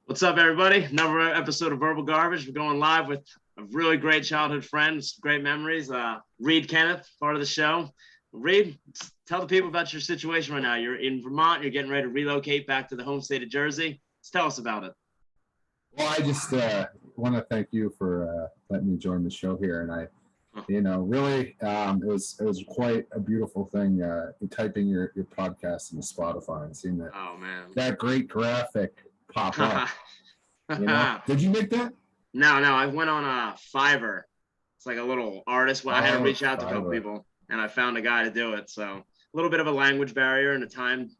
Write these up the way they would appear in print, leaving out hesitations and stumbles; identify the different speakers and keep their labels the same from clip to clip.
Speaker 1: What's up, everybody? Another episode of Verbal Garbage. We're going live with a really great childhood friend, great memories. Reid Kenneth, part of the show. Reid, tell the people about your situation right now. You're in Vermont. You're getting ready to relocate back to the home state of Jersey. Just tell us about it.
Speaker 2: Well, I just want to thank you for letting me join the show here, and really, it was quite a beautiful thing typing your podcast into Spotify and seeing that
Speaker 1: Oh man,
Speaker 2: that great graphic pop up. Did you make that?
Speaker 1: No, I went on Fiverr. It's like a little artist. Well, I had to reach out to a couple people, and I found a guy to do it. So a little bit of a language barrier and a time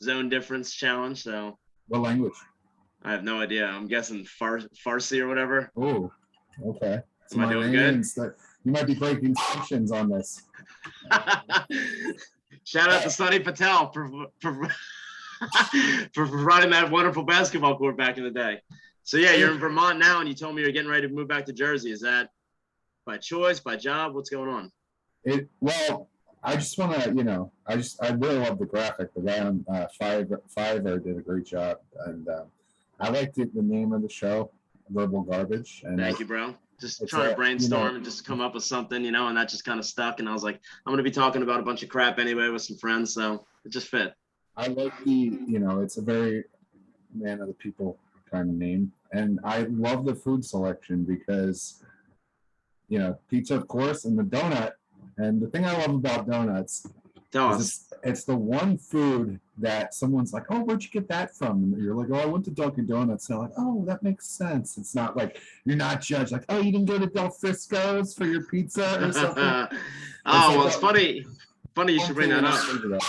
Speaker 1: zone difference challenge. So
Speaker 2: what language?
Speaker 1: I have no idea. I'm guessing Farsi or whatever.
Speaker 2: Oh, okay.
Speaker 1: Am I doing good?
Speaker 2: You might be breaking sanctions on this.
Speaker 1: Shout out to Sonny Patel for providing that wonderful basketball court back in the day. So yeah, you're in Vermont now, and you told me you're getting ready to move back to Jersey. Is that by choice, by job? What's going on?
Speaker 2: Well, I just want to, I really love the graphic. The guy on Fiverr did a great job, and I liked the name of the show, Verbal Garbage. And
Speaker 1: Thank you, bro. Just trying to brainstorm and just come up with something, and that just kind of stuck. And I was like, I'm going to be talking about a bunch of crap anyway with some friends, so it just fit.
Speaker 2: I like it's a very man of the people kind of name. And I love the food selection because, pizza, of course, and the donut. And the thing I love about donuts is it's the one food that someone's like, oh, where'd you get that from? And you're like, oh, I went to Dunkin' Donuts. And they're like, oh, that makes sense. It's not like you're not judged like, oh, you didn't go to Del Frisco's for your pizza or something.
Speaker 1: It's funny. Funny you should bring that up.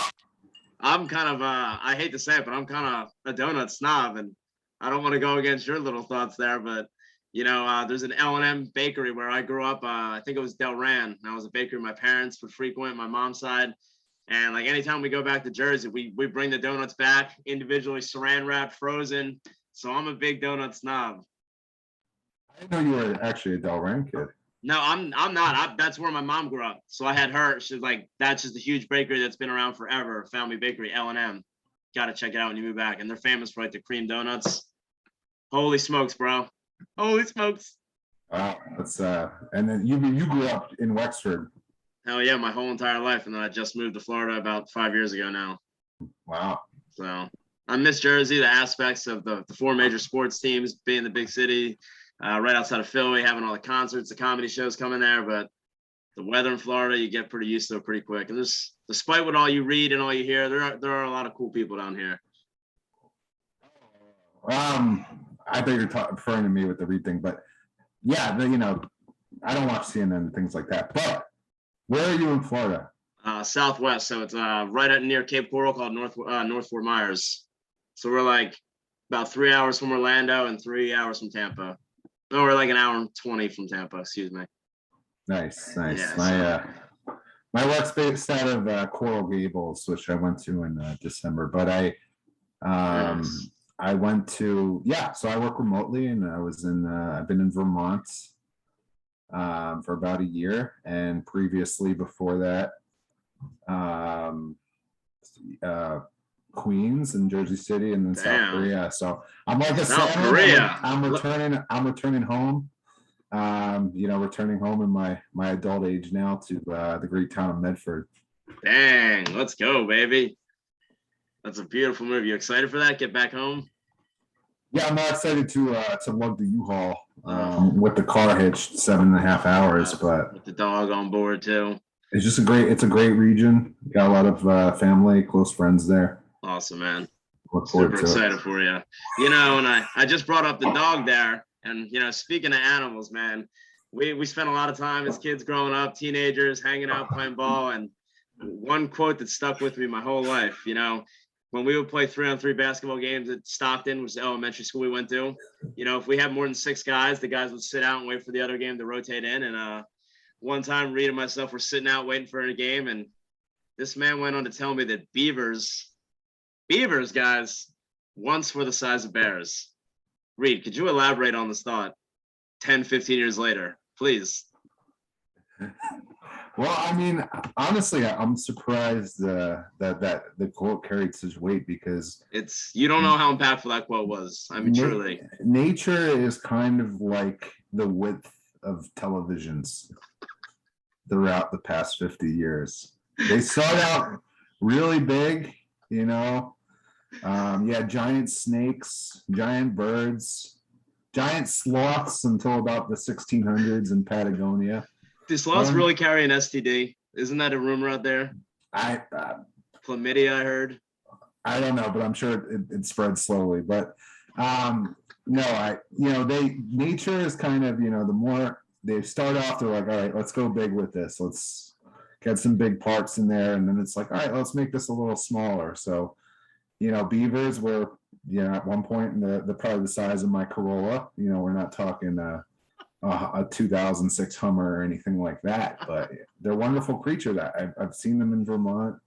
Speaker 1: I'm kind of, I hate to say it, but I'm kind of a donut snob, and I don't want to go against your little thoughts there, but there's an L&M bakery where I grew up. I think it was Del Ran. That was a bakery my parents would frequent, my mom's side. And like anytime we go back to Jersey, we bring the donuts back individually, saran wrapped, frozen. So I'm a big donut snob.
Speaker 2: I didn't know you were actually a Del Ran kid.
Speaker 1: No, I'm not. That's where my mom grew up. So I had her. She's like, that's just a huge bakery that's been around forever. Family Bakery, L&M. Got to check it out when you move back. And they're famous for the cream donuts. Holy smokes, bro. Holy smokes.
Speaker 2: Wow. That's and then you grew up in Wexford.
Speaker 1: Hell yeah, my whole entire life. And then I just moved to Florida about 5 years ago now.
Speaker 2: Wow.
Speaker 1: So I miss Jersey, the aspects of the four major sports teams, being the big city, right outside of Philly, having all the concerts, the comedy shows coming there. But the weather in Florida, you get pretty used to it pretty quick. And despite what all you read and all you hear, there are a lot of cool people down here.
Speaker 2: I thought you were referring to me with the Reid thing, but yeah, I don't watch CNN and things like that. But where are you in Florida?
Speaker 1: Southwest, so it's right near Cape Coral, called North Fort Myers. So we're like about 3 hours from Orlando and 3 hours from Tampa. No, we're like an hour and 20 from Tampa. Excuse me.
Speaker 2: Nice.
Speaker 1: Yeah,
Speaker 2: My work's based out of Coral Gables, which I went to in December. But I went to so I work remotely, and I've been in Vermont for about a year, and previously before that, Queens and Jersey City, and then South Korea. So I'm like a
Speaker 1: South Korea.
Speaker 2: I'm returning home. Returning home in my adult age now to the great town of Medford.
Speaker 1: Dang, let's go, baby. That's a beautiful move. You excited for that? Get back home?
Speaker 2: Yeah, I'm not excited to lug the U-Haul with the car hitched 7.5 hours, but
Speaker 1: with the dog on board too.
Speaker 2: It's a great region. Got a lot of family, close friends there.
Speaker 1: Awesome, man.
Speaker 2: Super
Speaker 1: excited for you. And I just brought up the dog there, and speaking of animals, man, we spent a lot of time as kids growing up, teenagers, hanging out, playing ball, and one quote that stuck with me my whole life, when we would play 3-on-3 basketball games at Stockton, which is the elementary school we went to, if we had more than 6 guys, the guys would sit out and wait for the other game to rotate in. And one time, Reid and myself were sitting out waiting for a game, and this man went on to tell me that Beavers, guys, once were the size of bears. Reid, could you elaborate on this thought 10, 15 years later, please?
Speaker 2: Well, I mean, honestly, I'm surprised that the quote carried such weight because
Speaker 1: You don't know how impactful that quote was. I mean, truly.
Speaker 2: nature is kind of like the width of televisions throughout the past 50 years. They start out really big, you know. Yeah, giant snakes, giant birds, giant sloths until about the 1600s in Patagonia.
Speaker 1: Do sloths really carry an STD? Isn't that a rumor out there?
Speaker 2: I
Speaker 1: Chlamydia, I heard.
Speaker 2: I don't know, but I'm sure it spreads slowly. But no, nature is kind of, the more they start off, they're like, all right, let's go big with this. Let's get some big parks in there. And then it's like, all right, let's make this a little smaller. So, beavers were, at one point in the probably the size of my Corolla. We're not talking a 2006 Hummer or anything like that, but they're wonderful creatures. I've seen them in Vermont.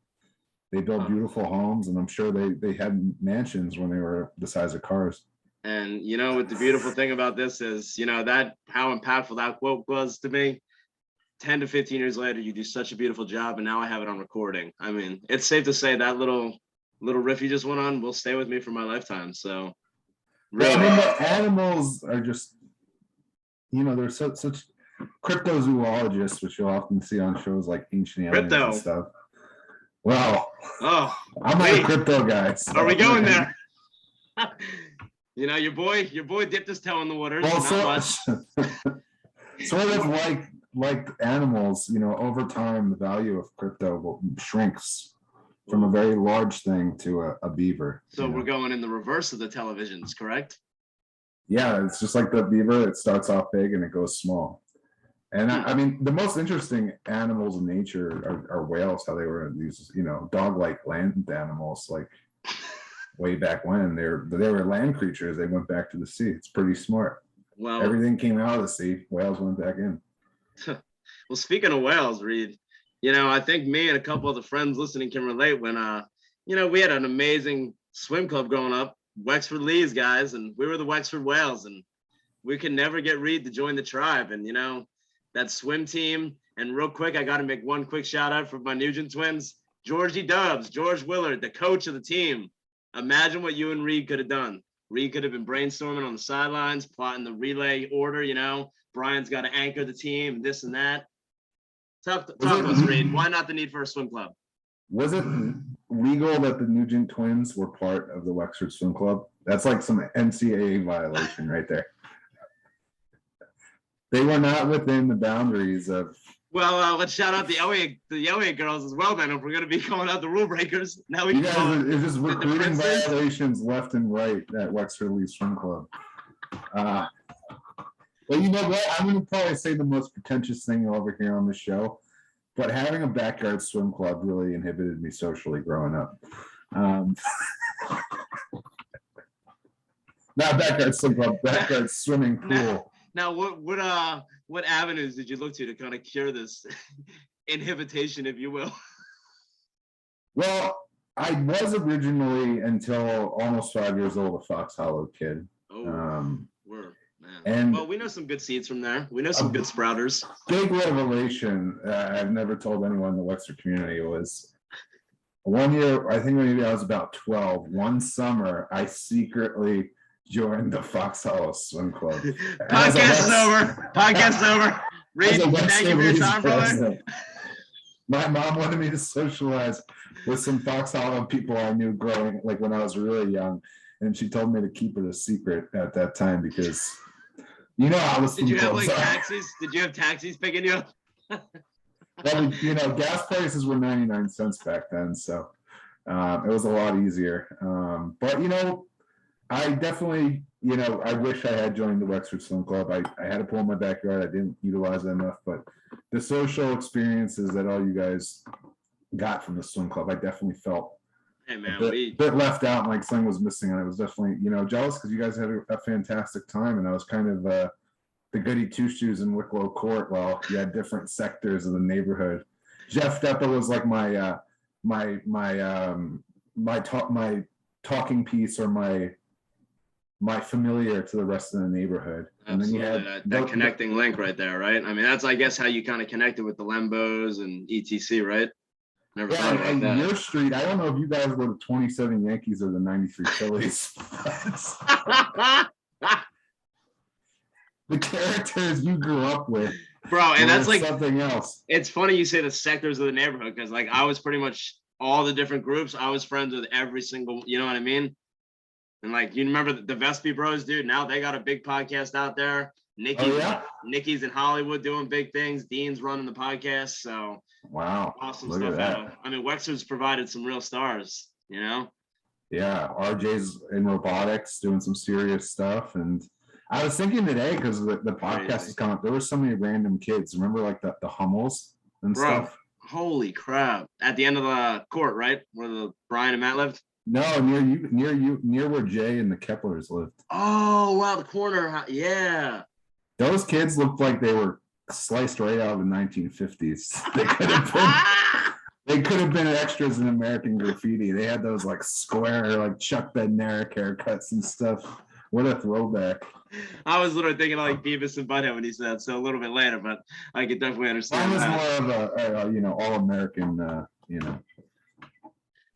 Speaker 2: They build beautiful homes, and I'm sure they had mansions when they were the size of cars.
Speaker 1: And what the beautiful thing about this is, that how impactful that quote was to me. 10 to 15 years later, you do such a beautiful job, and now I have it on recording. I mean, it's safe to say that little riff you just went on will stay with me for my lifetime. So,
Speaker 2: really, I mean, the animals are just, they're such cryptozoologists, which you'll often see on shows like Ancient Aliens and stuff. Well, I'm not a crypto guy. So.
Speaker 1: Are we going there? Your boy dipped his toe in the water. Well,
Speaker 2: sort of like animals, over time, the value of crypto shrinks from a very large thing to a beaver.
Speaker 1: So we're going in the reverse of the televisions, correct?
Speaker 2: Yeah, it's just like the beaver. It starts off big and it goes small. And I mean, the most interesting animals in nature are whales. How they were these, dog-like land animals, like way back when. They were land creatures. They went back to the sea. It's pretty smart. Well, everything came out of the sea. Whales went back in.
Speaker 1: Well, speaking of whales, Reid, I think me and a couple of the friends listening can relate when, we had an amazing swim club growing up, Wexford Lee's guys, and we were the Wexford Whales, and we could never get Reid to join the tribe. And, that swim team. And real quick, I got to make one quick shout out for my Nugent twins, Georgie Dubs, George Willard, the coach of the team. Imagine what you and Reid could have done. Reid could have been brainstorming on the sidelines, plotting the relay order, Brian's got to anchor the team, this and that. Talk to us, Reid. Why not the need for a swim club?
Speaker 2: Was it legal that the Nugent twins were part of the Wexford Swim Club? That's like some NCAA violation right there. They were not within the boundaries of.
Speaker 1: Well, let's shout out the Elliott girls as well, then, if we're going to be calling out the rule breakers. Now we can
Speaker 2: it's just recruiting violations left and right at Wexford Lee Swim Club. But you know what? I'm going to probably say the most pretentious thing you'll ever hear on the show. But having a backyard swim club really inhibited me socially growing up. Not backyard swim club, backyard swimming pool.
Speaker 1: Now, what avenues did you look to kind of cure this inhibition, if you will?
Speaker 2: Well, I was originally, until almost 5 years old, a Fox Hollow kid.
Speaker 1: And well, we know some good seeds from there. We know some good sprouters.
Speaker 2: Big revelation I've never told anyone in the Wexford community was one year, I think maybe I was about 12, one summer, I secretly joined the Fox Hollow Swim Club.
Speaker 1: Podcast over. Reid, thank you for your time, brother.
Speaker 2: My mom wanted me to socialize with some Fox Hollow people I knew growing, like when I was really young. And she told me to keep it a secret at that time because how the
Speaker 1: Did you have taxis? Did you have taxis picking you up?
Speaker 2: Well, gas prices were 99 cents back then, so it was a lot easier. But I definitely, I wish I had joined the Wexford Swim Club. I had a pool in my backyard. I didn't utilize it enough, but the social experiences that all you guys got from the swim club, I definitely felt a bit left out, and like something was missing. And I was definitely, jealous because you guys had a fantastic time, and I was kind of the goody two shoes in Wicklow Court while you had different sectors of the neighborhood. Jeff Deppa was like my talking piece, or my familiar to the rest of the neighborhood. And
Speaker 1: Absolutely,
Speaker 2: then you had
Speaker 1: that connecting link right there, right? I mean, that's, I guess, how you kind of connected with the Lembos and etc, right? Never thought about
Speaker 2: and
Speaker 1: that.
Speaker 2: your street, I don't know if you guys were the 27 Yankees or the 93 Phillies. The characters you grew up with,
Speaker 1: bro, and that's like
Speaker 2: something else.
Speaker 1: It's funny you say the sectors of the neighborhood, because like I was pretty much all the different groups. I was friends with every single, you know what I mean? And like, you remember the Vespi Bros, dude? Now they got a big podcast out there. Nikki's in Hollywood doing big things. Dean's running the podcast. So
Speaker 2: wow,
Speaker 1: awesome stuff. I mean, Wexford's provided some real stars, you know?
Speaker 2: Yeah, RJ's in robotics doing some serious stuff. And I was thinking today, because the podcast is coming up, there were so many random kids. Remember like the Hummels and stuff?
Speaker 1: Holy crap. At the end of the court, right? Where the Brian and Matt lived?
Speaker 2: No, near where Jay and the Keplers lived.
Speaker 1: Oh, wow, the corner. Yeah.
Speaker 2: Those kids looked like they were sliced right out of the 1950s. They could have been extras in American Graffiti. They had those like square, like Chuck Bednarik haircuts and stuff. What a throwback.
Speaker 1: I was literally thinking of like Beavis and Butthead when he said that, so a little bit later, but I could definitely understand.
Speaker 2: That was more of a all-American,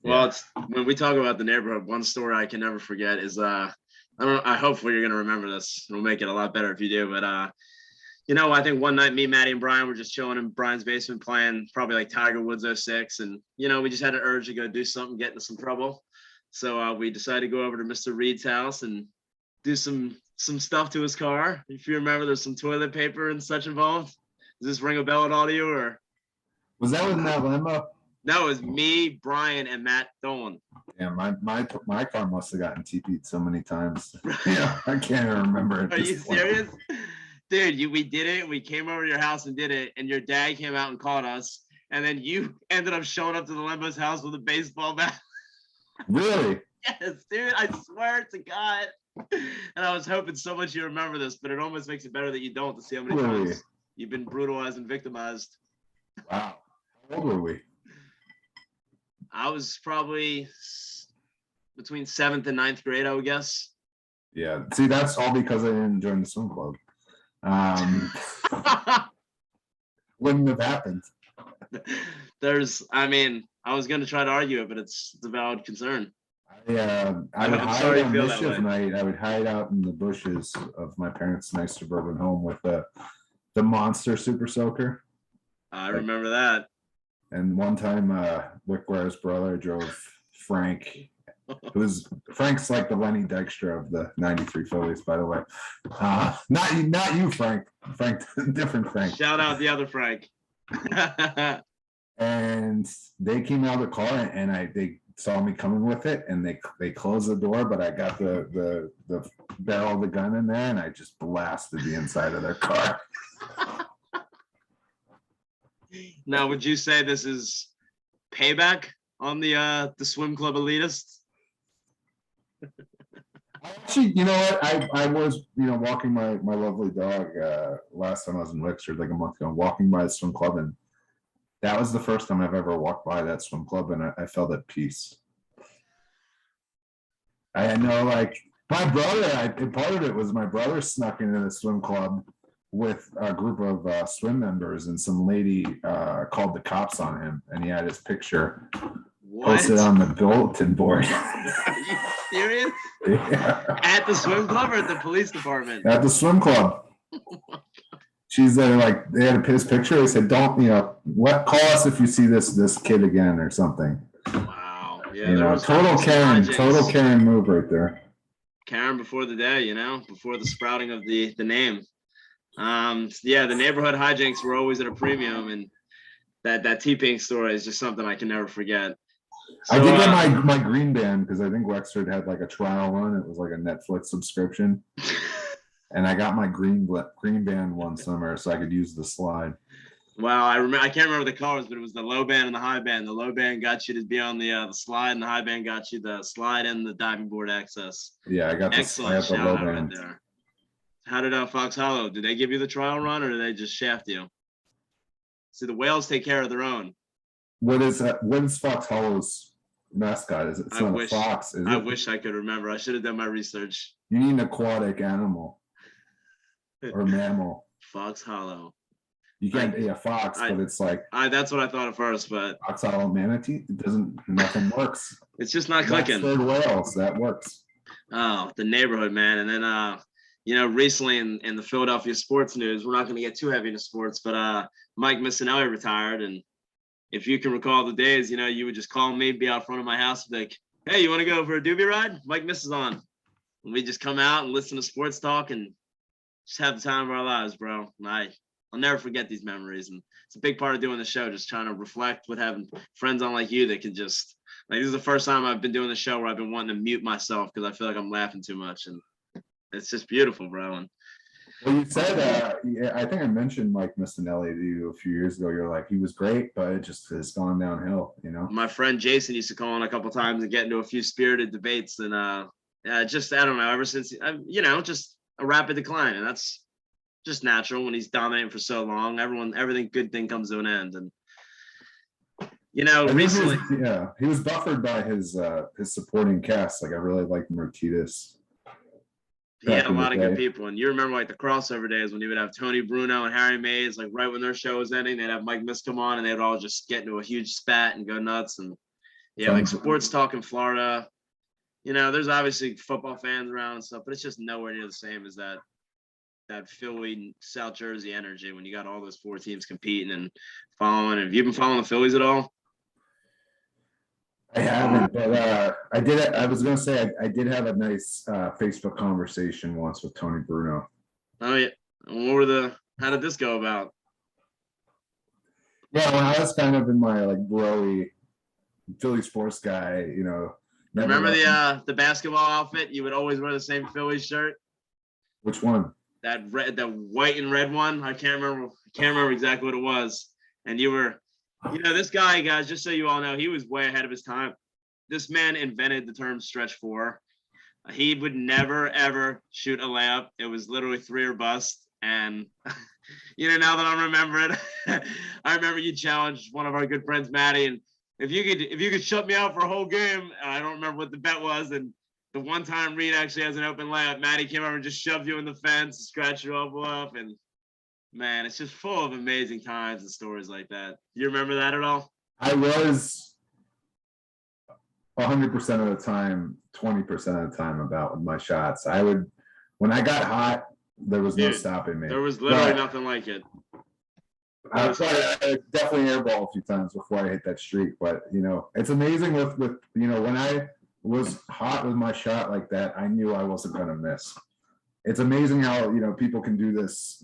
Speaker 1: Well, it's when we talk about the neighborhood, one story I can never forget is I hopefully you're gonna remember this. It'll make it a lot better if you do, but I think one night me, Maddie, and Brian were just chilling in Brian's basement playing probably like Tiger Woods 06, and we just had an urge to go do something, get into some trouble. So we decided to go over to Mr. Reid's house and do some stuff to his car. If you remember, there's some toilet paper and such involved. Does this ring a bell at all to you, or
Speaker 2: was that with Matt Lemma?
Speaker 1: No, it was me, Brian, and Matt Dolan.
Speaker 2: Yeah, my car must have gotten TP'd so many times. Yeah, I can't even remember.
Speaker 1: Are you serious? Dude, we did it. We came over to your house and did it, and your dad came out and caught us. And then you ended up showing up to the Lembo's house with a baseball bat.
Speaker 2: Really?
Speaker 1: Yes, dude. I swear to God. And I was hoping so much you remember this, but it almost makes it better that you don't, to see how many times you've been brutalized and victimized.
Speaker 2: Wow. How old were we?
Speaker 1: I was probably between 7th and 9th grade, I would guess.
Speaker 2: Yeah. See, that's all because I didn't join the swim club. Wouldn't have happened.
Speaker 1: I was going to try to argue it, but it's a valid concern.
Speaker 2: I would hide on mischief night. I would hide out in the bushes of my parents' nice suburban home with the monster super soaker.
Speaker 1: I remember that.
Speaker 2: And one time, Wickware's brother drove Frank. Frank's like the Lenny Dykstra of the 93 Phillies, by the way. Not you, Frank. Frank, different Frank.
Speaker 1: Shout out the other Frank.
Speaker 2: And they came out of the car, and they saw me coming with it, and they closed the door, but I got the barrel of the gun in there, and I just blasted the inside of their car.
Speaker 1: Now, would you say this is payback on the swim club elitists?
Speaker 2: Actually, you know what? I was, walking my lovely dog last time I was in Wexford, like a month ago, walking by the swim club, and that was the first time I've ever walked by that swim club, and I felt at peace. I know, like, my brother, part of it was my brother snuck into the swim club with a group of swim members, and some lady called the cops on him, and he had his picture posted on the bulletin board.
Speaker 1: Are you serious?
Speaker 2: Yeah.
Speaker 1: At the swim club or at the police department?
Speaker 2: At the swim club. She's there, like, they had his picture. They said, "Don't, call us if you see this kid again," or something.
Speaker 1: Wow. Yeah.
Speaker 2: Total Karen move right there.
Speaker 1: Karen before the day, before the sprouting of the name. The neighborhood hijinks were always at a premium, and that T-Pink story is just something I can never forget. So,
Speaker 2: I did get my green band, because I think Wexford had like a trial run. It was like a Netflix subscription. And I got my green band one summer so I could use the slide.
Speaker 1: Wow, I can't remember the colors, but it was the low band and the high band. The low band got you to be on the slide, and the high band got you the slide and the diving board access.
Speaker 2: Yeah, I got the low band.
Speaker 1: Right there. How did Fox Hollow? Did they give you the trial run, or did they just shaft you? See, the whales take care of their own.
Speaker 2: What is Fox Hollow's mascot is? It's
Speaker 1: I
Speaker 2: not
Speaker 1: wish
Speaker 2: a fox, is
Speaker 1: I
Speaker 2: it?
Speaker 1: wish I could remember. I should have done my research.
Speaker 2: You need an aquatic animal or mammal.
Speaker 1: Fox Hollow.
Speaker 2: You can't be a fox,
Speaker 1: I
Speaker 2: but it's like
Speaker 1: that's what I thought at first, but
Speaker 2: fox hollow manatee. It doesn't. Nothing works.
Speaker 1: it's just not
Speaker 2: That's
Speaker 1: clicking.
Speaker 2: whales. That works.
Speaker 1: Oh, the neighborhood, man. And then recently in the Philadelphia sports news, we're not going to get too heavy into sports, but Mike Missinelli retired. And if you can recall the days, you would just call me, be out front of my house, like, hey, you want to go for a doobie ride? Mike Miss is on. And we just come out and listen to sports talk and just have the time of our lives, bro. And I'll never forget these memories. And it's a big part of doing the show, just trying to reflect with having friends on like you that can just, like, this is the first time I've been doing the show where I've been wanting to mute myself because I feel like I'm laughing too much. And it's just beautiful, bro. And
Speaker 2: Well, you said, I think I mentioned Mike Missinelli to you a few years ago. You're like, he was great, but it just has gone downhill,
Speaker 1: my friend Jason used to call in a couple times and get into a few spirited debates. And just, I don't know, ever since, just a rapid decline. And that's just natural when he's dominating for so long. Everything good thing comes to an end. And, recently.
Speaker 2: He was buffered by his supporting cast. Like, I really liked Martinez.
Speaker 1: He had a lot of good people. And you remember like the crossover days when he would have Tony Bruno and Harry Mays, like right when their show was ending, they'd have Mike Miss come on and they'd all just get into a huge spat and go nuts. And like sports talk in Florida, there's obviously football fans around and stuff, but it's just nowhere near the same as that Philly, South Jersey energy when you got all those four teams competing and following. Have you been following the Phillies at all?
Speaker 2: I haven't, but I did. I was going to say I did have a nice Facebook conversation once with Tony Bruno.
Speaker 1: Oh yeah, how did this go about?
Speaker 2: Yeah, when I was kind of in my like broy Philly sports guy,
Speaker 1: Remember the basketball outfit? You would always wear the same Phillies shirt.
Speaker 2: Which one?
Speaker 1: The white and red one. I can't remember exactly what it was. And you were. This guy, guys, just so you all know, he was way ahead of his time. This man invented the term stretch four. He would never, ever shoot a layup. It was literally 3 or bust. And, now that I remember it, I remember you challenged one of our good friends, Maddie. And if you could shut me out for a whole game, I don't remember what the bet was. And the one time Reid actually has an open layup, Maddie came over and just shoved you in the fence, scratched your elbow up, and man, it's just full of amazing times and stories like that. You remember that at all?
Speaker 2: I was 100% of the time, 20% of the time about my shots. When I got hot, there was no stopping me.
Speaker 1: There was literally nothing like it.
Speaker 2: I definitely airball a few times before I hit that streak, but it's amazing with when I was hot with my shot like that, I knew I wasn't going to miss. It's amazing how people can do this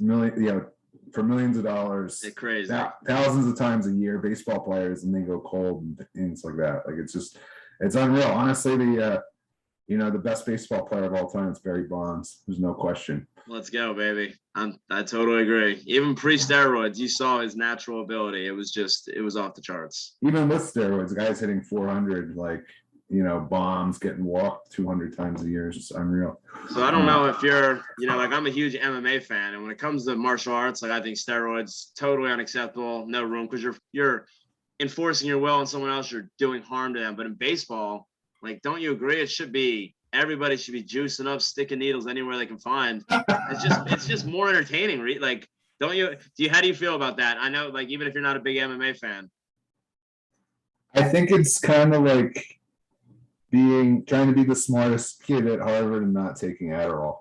Speaker 2: for millions of dollars.
Speaker 1: It's crazy.
Speaker 2: Thousands of times a year, baseball players, and they go cold and things like that. Like it's unreal. Honestly, the best baseball player of all time is Barry Bonds. There's no question.
Speaker 1: Let's go, baby. I totally agree. Even pre-steroids, you saw his natural ability. It was off the charts.
Speaker 2: Even with steroids, guys hitting 400, bombs, getting walked 200 times a year is just unreal.
Speaker 1: So I don't know if you're, I'm a huge MMA fan, and when it comes to martial arts, I think steroids totally unacceptable, no room, because you're enforcing your will on someone else, you're doing harm to them. But in baseball, don't you agree? Everybody should be juicing up, sticking needles anywhere they can find. It's just more entertaining, right? Don't you? How do you feel about that? I know, even if you're not a big MMA fan.
Speaker 2: I think it's kind of like trying to be the smartest kid at Harvard and not taking Adderall.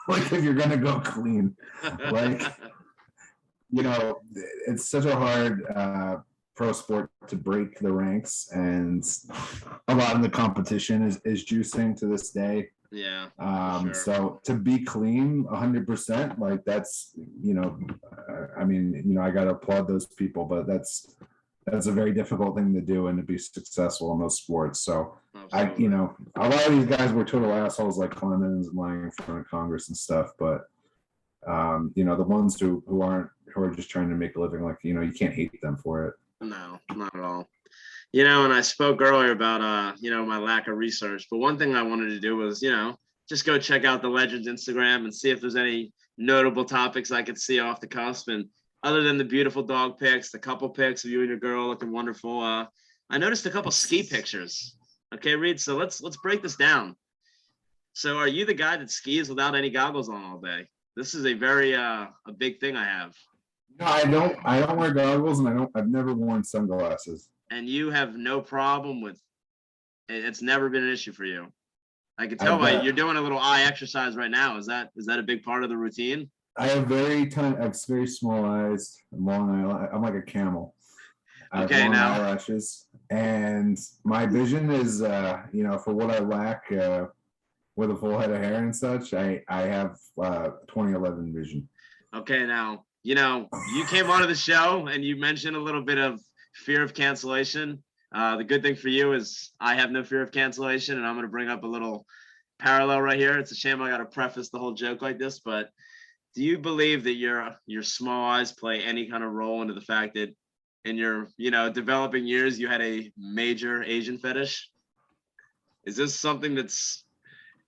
Speaker 2: If you're gonna go clean, it's such a hard pro sport to break the ranks, and a lot of the competition is juicing to this day.
Speaker 1: Yeah.
Speaker 2: Sure. So to be clean 100%, that's I gotta applaud those people, but that's a very difficult thing to do and to be successful in those sports. So absolutely. A lot of these guys were total assholes like Clemens and lying in front of Congress and stuff, but the ones who are just trying to make a living, you can't hate them for it.
Speaker 1: No, not at all. And I spoke earlier about my lack of research, but one thing I wanted to do was just go check out the Legends Instagram and see if there's any notable topics I could see off the cusp. And other than the beautiful dog pics, the couple pics of you and your girl looking wonderful, I noticed a couple ski pictures. Okay, Reid. So let's break this down. So are you the guy that skis without any goggles on all day? This is a very a big thing I have.
Speaker 2: No, I don't wear goggles, and I've never worn sunglasses.
Speaker 1: And you have no problem with it's never been an issue for you. I can tell
Speaker 2: I
Speaker 1: by
Speaker 2: bet.
Speaker 1: you're doing a little eye exercise right now. Is that a big part of the routine?
Speaker 2: I have I have very small eyes, long eye. I'm like a camel. I have
Speaker 1: Okay,
Speaker 2: long
Speaker 1: now
Speaker 2: eyelashes, and my vision is, for what I lack, with a full head of hair and such, I have 2011 vision.
Speaker 1: okay, now you came onto the show and you mentioned a little bit of fear of cancellation. The good thing for you is I have no fear of cancellation, and I'm going to bring up a little parallel right here. It's a shame I got to preface the whole joke like this, but do you believe that your small eyes play any kind of role into the fact that in your developing years you had a major Asian fetish? Is this something that's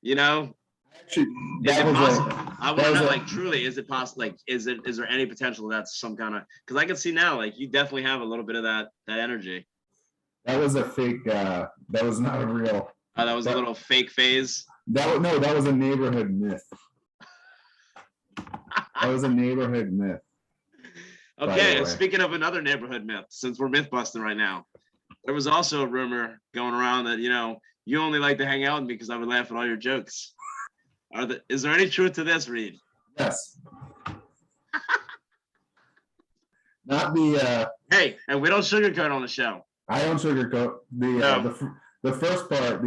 Speaker 2: Actually,
Speaker 1: is
Speaker 2: that
Speaker 1: it
Speaker 2: was
Speaker 1: possible?
Speaker 2: a
Speaker 1: I want
Speaker 2: that
Speaker 1: to
Speaker 2: was
Speaker 1: know,
Speaker 2: a
Speaker 1: like, truly, is it possible? Like, is there any potential that's some kind of? Because I can see now, like, you definitely have a little bit of that energy.
Speaker 2: that was a fake. That was not a real.
Speaker 1: Oh, that was a
Speaker 2: That
Speaker 1: little fake phase.
Speaker 2: that was a neighborhood myth. That was a neighborhood myth.
Speaker 1: Okay, and
Speaker 2: way.
Speaker 1: speaking of another neighborhood myth, since we're myth busting right now, there was also a rumor going around that you only like to hang out with me because I would laugh at all your jokes. Is there any truth to this, Reid?
Speaker 2: Yes. Not the.
Speaker 1: Hey, and we don't sugarcoat on the show.
Speaker 2: I don't sugarcoat the first part.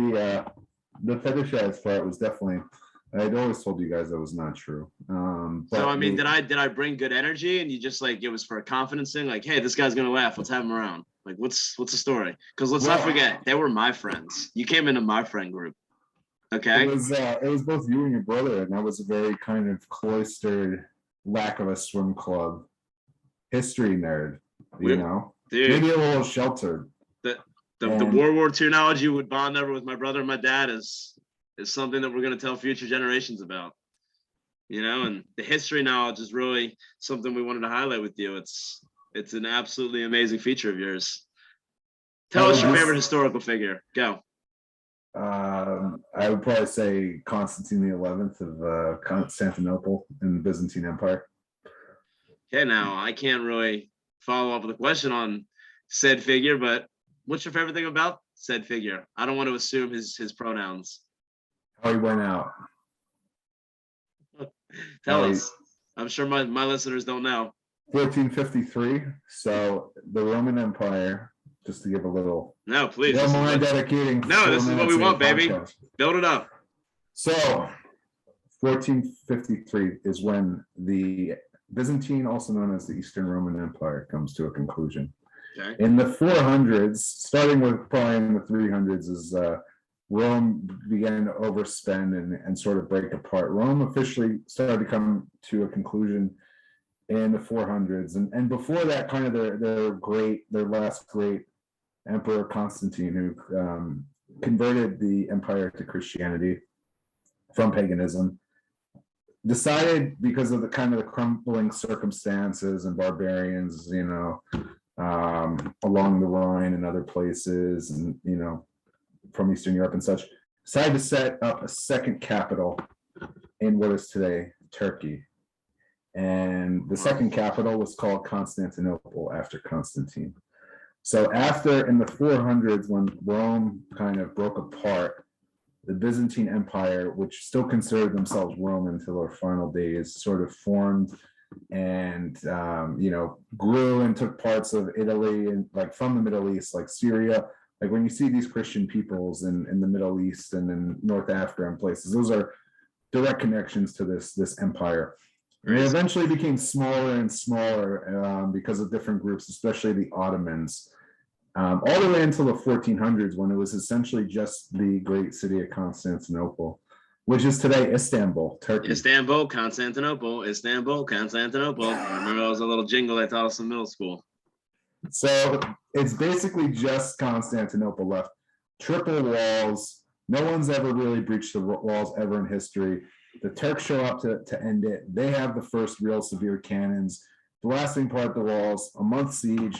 Speaker 2: The fetishized part was definitely. I'd always told you guys that was not true.
Speaker 1: So I mean, did I bring good energy and you just like it was for a confidence thing? Like, hey, this guy's gonna laugh. Let's have him around. Like, what's the story? Because let's not forget, they were my friends. You came into my friend group. Okay.
Speaker 2: It was both you and your brother, and that was a very kind of cloistered, lack of a swim club history nerd.
Speaker 1: Dude,
Speaker 2: Maybe a little sheltered.
Speaker 1: The World War II knowledge you would bond over with my brother and my dad is something that we're going to tell future generations about. And the history knowledge is really something we wanted to highlight with you. It's an absolutely amazing feature of yours. Tell us your favorite historical figure. Go.
Speaker 2: I would probably say Constantine the 11th of Constantinople in the Byzantine Empire.
Speaker 1: Okay, now I can't really follow up with a question on said figure, but what's your favorite thing about said figure? I don't want to assume his pronouns.
Speaker 2: How he went out.
Speaker 1: Tell us. I'm sure my listeners don't know.
Speaker 2: 1453. So the Roman Empire, just to give a little.
Speaker 1: No, please.
Speaker 2: This is
Speaker 1: what we want, baby. Build it up.
Speaker 2: So 1453 is when the Byzantine, also known as the Eastern Roman Empire, comes to a conclusion.
Speaker 1: Okay.
Speaker 2: In the 400s, starting with probably in the 300s, is Rome began to overspend and sort of break apart. Rome officially started to come to a conclusion in the 400s, and before that, kind of their last great emperor Constantine, who converted the empire to Christianity from paganism, decided, because of the kind of the crumbling circumstances and barbarians, along the Rhine and other places, and from Eastern Europe and such, decided to set up a second capital in what is today Turkey. And the second capital was called Constantinople after Constantine. So in the 400s, when Rome kind of broke apart, the Byzantine Empire, which still considered themselves Roman until their final days, sort of formed and grew and took parts of Italy and like from the Middle East, like Syria. Like when you see these Christian peoples in the Middle East and in North Africa and places, those are direct connections to this empire. And it eventually became smaller and smaller because of different groups, especially the Ottomans, all the way until the 1400s, when it was essentially just the great city of Constantinople, which is today Istanbul, Turkey.
Speaker 1: Istanbul, Constantinople, Istanbul, Constantinople. I remember that was a little jingle they taught us in middle school.
Speaker 2: So it's basically just Constantinople left. Triple walls. No one's ever really breached the walls ever in history. The Turks show up to end it. They have the first real severe cannons. Blasting apart the walls, a month siege.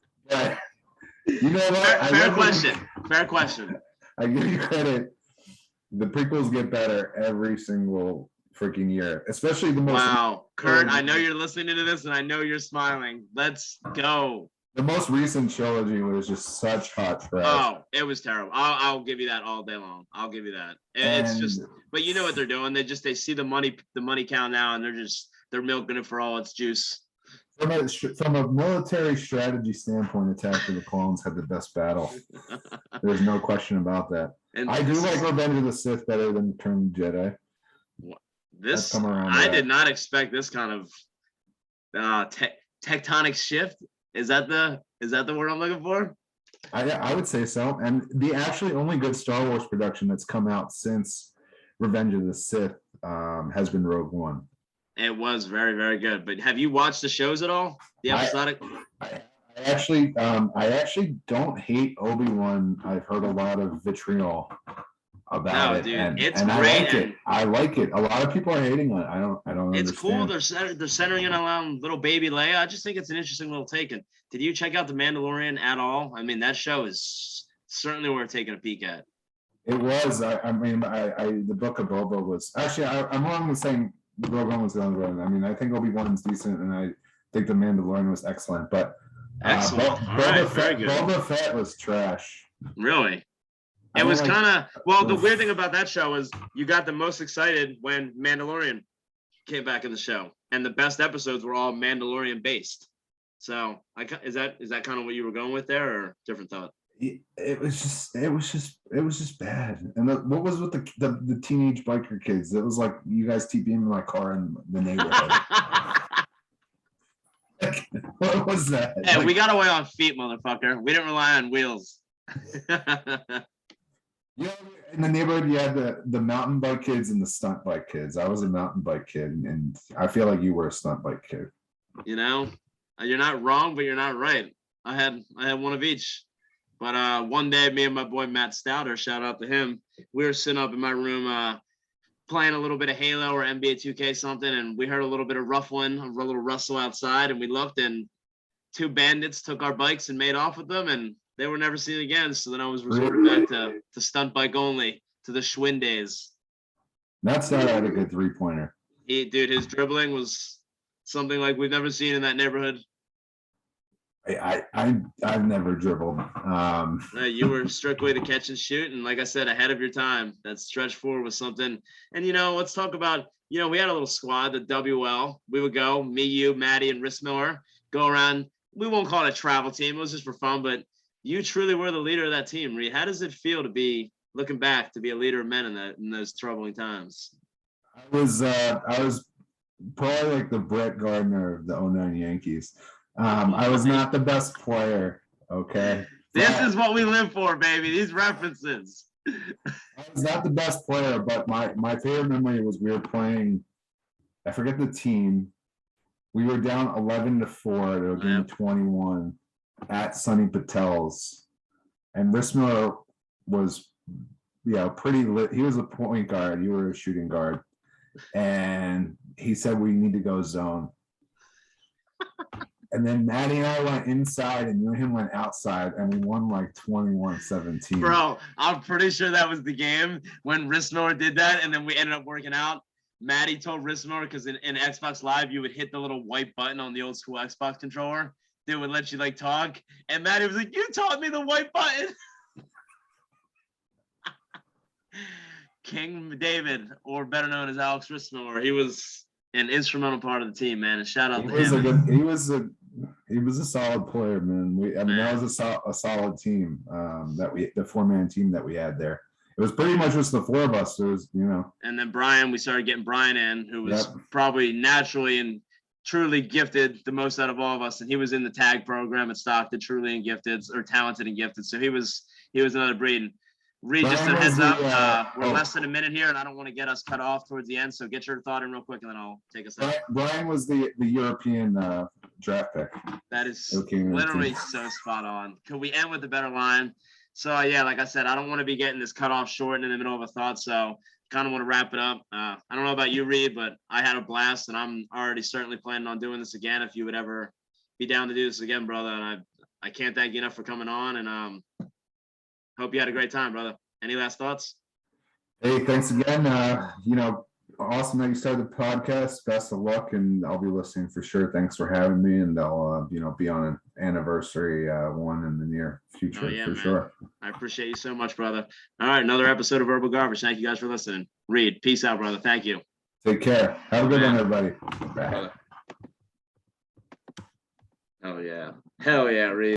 Speaker 2: You know what?
Speaker 1: Fair question.
Speaker 2: I give you credit. The prequels get better every single freaking year, especially the most.
Speaker 1: Wow, Kurt, I know you're listening to this, and I know you're smiling. Let's go.
Speaker 2: The most recent trilogy was just such hot trash.
Speaker 1: Oh, it was terrible. I'll give you that all day long. I'll give you that. It's just, but you know what they're doing? They see the money count now, and they're milking it for all its juice.
Speaker 2: From a military strategy standpoint, Attack of the Clones had the best battle. There's no question about that. And I do like Revenge of the Sith better than Return of the Jedi.
Speaker 1: I did not expect this kind of tectonic shift. Is that the word I'm looking for?
Speaker 2: I would say so. And the actually only good Star Wars production that's come out since Revenge of the Sith has been Rogue One.
Speaker 1: It was very, very good. But have you watched the shows at all? The episodic?
Speaker 2: I actually don't hate Obi-Wan. I've heard a lot of vitriol about it.
Speaker 1: Dude, it's
Speaker 2: and
Speaker 1: great.
Speaker 2: I like it. A lot of people are hating on it. I don't
Speaker 1: It's
Speaker 2: understand.
Speaker 1: Cool. They're centering it around little baby Leia. I just think it's an interesting little take. And did you check out The Mandalorian at all? I mean, that show is certainly worth taking a peek at.
Speaker 2: It was. The Book of Boba was actually. I'm wrong in saying Rogue One was the other one. I mean, I think Obi-Wan's decent, and I think The Mandalorian was excellent. But Boba Fett was trash.
Speaker 1: Really? It was kind of, well, the weird thing about that show is you got the most excited when Mandalorian came back in the show, and the best episodes were all Mandalorian based. So, is that kind of what you were going with there, or different thought?
Speaker 2: It was just bad. And what was with the teenage biker kids? It was like you guys keep being in my car in the neighborhood. What was that?
Speaker 1: Hey, we got away on feet, motherfucker. We didn't rely on wheels.
Speaker 2: You know, in the neighborhood, you had the mountain bike kids and the stunt bike kids. I was a mountain bike kid, and I feel like you were a stunt bike kid.
Speaker 1: You know, you're not wrong, but you're not right. I had one of each. But one day, me and my boy Matt Stouter, shout out to him, we were sitting up in my room playing a little bit of Halo or NBA 2K something, and we heard a little bit of ruffling, a little rustle outside, and we looked, and two bandits took our bikes and made off with them, and they were never seen again. So then I was resorted back to stunt bike only, to the Schwinn days.
Speaker 2: Matt Stouter had a good three-pointer.
Speaker 1: Dude, his dribbling was something like we've never seen in that neighborhood.
Speaker 2: I've never dribbled.
Speaker 1: You were strictly to catch and shoot, and like I said, ahead of your time. That stretch forward was something. And let's talk about. We had a little squad, the WL. We would go, me, you, Maddie, and Rissmiller, go around. We won't call it a travel team. It was just for fun, but you truly were the leader of that team, Reid. How does it feel to be looking back to be a leader of men in those troubling times?
Speaker 2: I was probably like the Brett Gardner of the 09 Yankees. I was not the best player, okay?
Speaker 1: This is what we live for, baby. These references.
Speaker 2: I was not the best player, but my favorite memory was we were playing, I forget the team. We were down 11-4. They were getting 21 at Sonny Patel's. And Rissmiller was, pretty lit. He was a point guard. You were a shooting guard. And he said, we need to go zone. And then Maddie and I went inside, and you and him went outside, and we won like 21-17.
Speaker 1: Bro, I'm pretty sure that was the game when Rissmiller did that, and then we ended up working out. Maddie told Rissmiller, because in Xbox Live, you would hit the little white button on the old school Xbox controller. They would let you talk. And Maddie was like, you taught me the white button. King David, or better known as Alex Rissmiller, he was an instrumental part of the team, man. And shout out to him.
Speaker 2: He was a solid player, man. That was a solid team. The 4-man team that we had there. It was pretty much just the four of us. And
Speaker 1: then Brian, we started getting Brian in, who was probably naturally and truly gifted the most out of all of us. And he was in the tag program at Stockton, truly and gifted, or talented and gifted. So he was another breed. And Reid, just a heads up, we're less than a minute here, and I don't want to get us cut off towards the end. So get your thought in real quick, and then I'll take us out.
Speaker 2: Brian was the European draft pick.
Speaker 1: That is literally so spot on. Could we end with a better line? So, like I said, I don't want to be getting this cut off short and in the middle of a thought. So kind of want to wrap it up. I don't know about you, Reid, but I had a blast, and I'm already certainly planning on doing this again if you would ever be down to do this again, brother. And I can't thank you enough for coming on, and hope you had a great time, brother. Any last thoughts?
Speaker 2: Hey, thanks again. Awesome that you started the podcast. Best of luck, and I'll be listening for sure. Thanks for having me, and I'll be on an anniversary one in the near future
Speaker 1: Oh, yeah,
Speaker 2: for
Speaker 1: man.
Speaker 2: sure.
Speaker 1: I appreciate you so much, brother. All right, another episode of Verbal Garbage. Thank you guys for listening. Reid, peace out, brother. Thank you.
Speaker 2: Take care. Have a good one, everybody. Bye.
Speaker 1: Brother. Oh yeah. Hell yeah, Reid.